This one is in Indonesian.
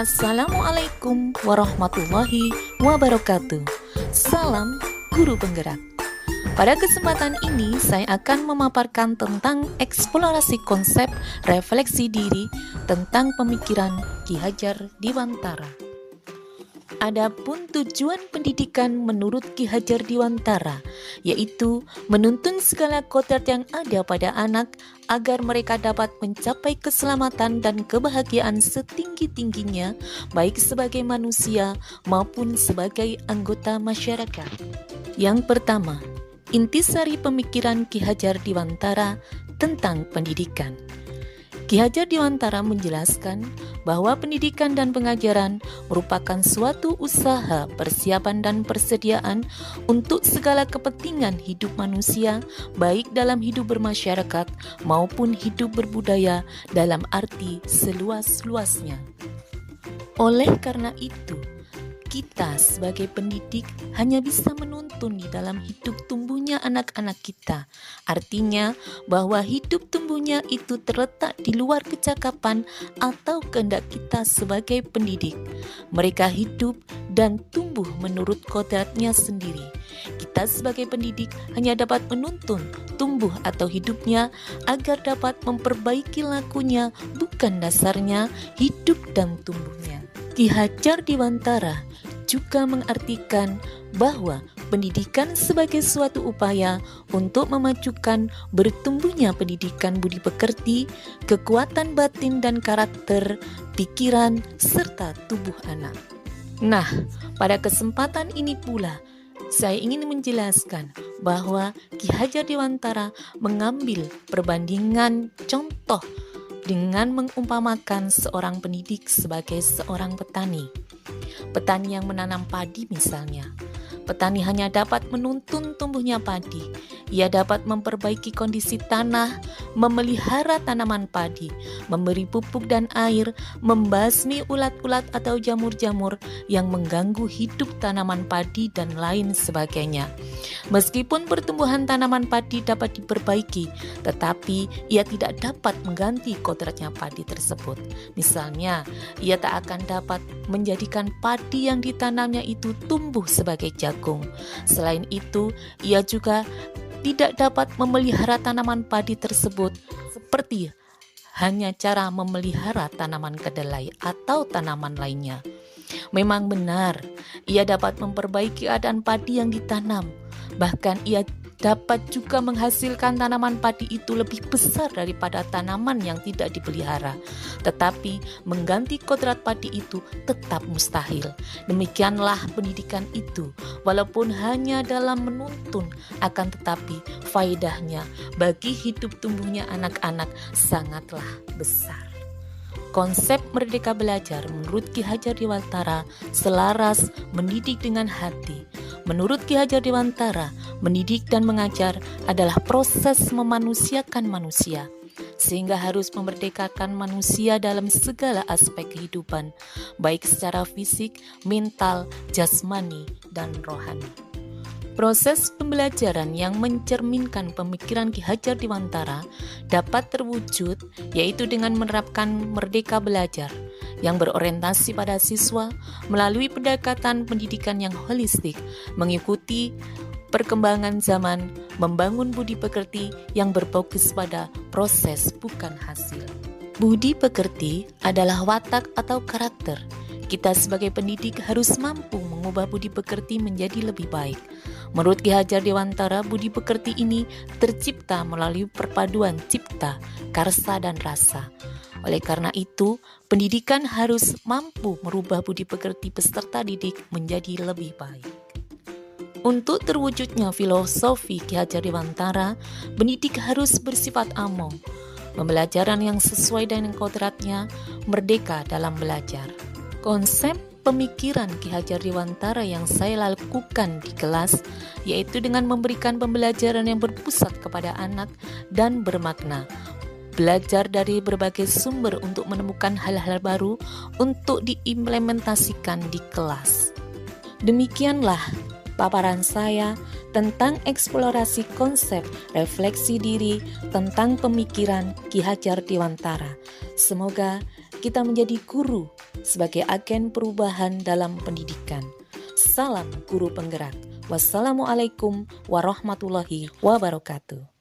Assalamualaikum warahmatullahi wabarakatuh. Salam guru penggerak. Pada kesempatan ini saya akan memaparkan tentang eksplorasi konsep refleksi diri tentang pemikiran Ki Hajar Dewantara. Adapun tujuan pendidikan menurut Ki Hajar Dewantara, yaitu menuntun segala kodrat yang ada pada anak agar mereka dapat mencapai keselamatan dan kebahagiaan setinggi-tingginya, baik sebagai manusia maupun sebagai anggota masyarakat. Yang pertama, intisari pemikiran Ki Hajar Dewantara tentang pendidikan. Ki Hajar Dewantara menjelaskan bahwa pendidikan dan pengajaran merupakan suatu usaha persiapan dan persediaan untuk segala kepentingan hidup manusia, baik dalam hidup bermasyarakat maupun hidup berbudaya dalam arti seluas-luasnya. Oleh karena itu, kita sebagai pendidik hanya bisa menuntun di dalam hidup tumbuhnya anak-anak kita. Artinya bahwa hidup tumbuhnya itu terletak di luar kecakapan atau kehendak kita sebagai pendidik. Mereka hidup dan tumbuh menurut kodratnya sendiri. Kita sebagai pendidik hanya dapat menuntun tumbuh atau hidupnya agar dapat memperbaiki lakunya, bukan dasarnya hidup dan tumbuhnya. Ki Hajar Dewantara juga mengartikan bahwa pendidikan sebagai suatu upaya untuk memajukan bertumbuhnya pendidikan budi pekerti, kekuatan batin dan karakter, pikiran, serta tubuh anak. Nah, pada kesempatan ini pula, saya ingin menjelaskan bahwa Ki Hajar Dewantara mengambil perbandingan contoh dengan mengumpamakan seorang pendidik sebagai seorang petani. Petani yang menanam padi misalnya. Petani hanya dapat menuntun tumbuhnya padi. Ia dapat memperbaiki kondisi tanah, memelihara tanaman padi, memberi pupuk dan air, membasmi ulat-ulat atau jamur-jamur yang mengganggu hidup tanaman padi dan lain sebagainya. Meskipun pertumbuhan tanaman padi dapat diperbaiki, tetapi ia tidak dapat mengganti kodratnya padi tersebut. Misalnya, ia tak akan dapat menjadikan padi yang ditanamnya itu tumbuh sebagai jagung. Selain itu, ia juga tidak dapat memelihara tanaman padi tersebut seperti hanya cara memelihara tanaman kedelai atau tanaman lainnya. Memang benar, ia dapat memperbaiki keadaan padi yang ditanam. Bahkan ia dapat juga menghasilkan tanaman padi itu lebih besar daripada tanaman yang tidak dipelihara. Tetapi mengganti kodrat padi itu tetap mustahil. Demikianlah pendidikan itu, walaupun hanya dalam menuntun, akan tetapi faedahnya bagi hidup tumbuhnya anak-anak sangatlah besar. Konsep merdeka belajar menurut Ki Hajar Dewantara selaras mendidik dengan hati. Menurut Ki Hajar Dewantara, mendidik dan mengajar adalah proses memanusiakan manusia, sehingga harus memerdekakan manusia dalam segala aspek kehidupan, baik secara fisik, mental, jasmani, dan rohani. Proses pembelajaran yang mencerminkan pemikiran Ki Hajar Dewantara dapat terwujud yaitu dengan menerapkan merdeka belajar yang berorientasi pada siswa melalui pendekatan pendidikan yang holistik, mengikuti perkembangan zaman, membangun budi pekerti yang berfokus pada proses bukan hasil. Budi pekerti adalah watak atau karakter. Kita sebagai pendidik harus mampu mengubah budi pekerti menjadi lebih baik. Menurut Ki Hajar Dewantara, budi pekerti ini tercipta melalui perpaduan cipta, karsa, dan rasa. Oleh karena itu, pendidikan harus mampu merubah budi pekerti peserta didik menjadi lebih baik. Untuk terwujudnya filosofi Ki Hajar Dewantara, pendidik harus bersifat among, pembelajaran yang sesuai dengan kodratnya, merdeka dalam belajar. Konsep pemikiran Ki Hajar Dewantara yang saya lakukan di kelas yaitu dengan memberikan pembelajaran yang berpusat kepada anak dan bermakna. Belajar dari berbagai sumber untuk menemukan hal-hal baru untuk diimplementasikan di kelas. Demikianlah paparan saya tentang eksplorasi konsep refleksi diri tentang pemikiran Ki Hajar Dewantara. Semoga kita menjadi guru sebagai agen perubahan dalam pendidikan. Salam guru penggerak. Wassalamualaikum warahmatullahi wabarakatuh.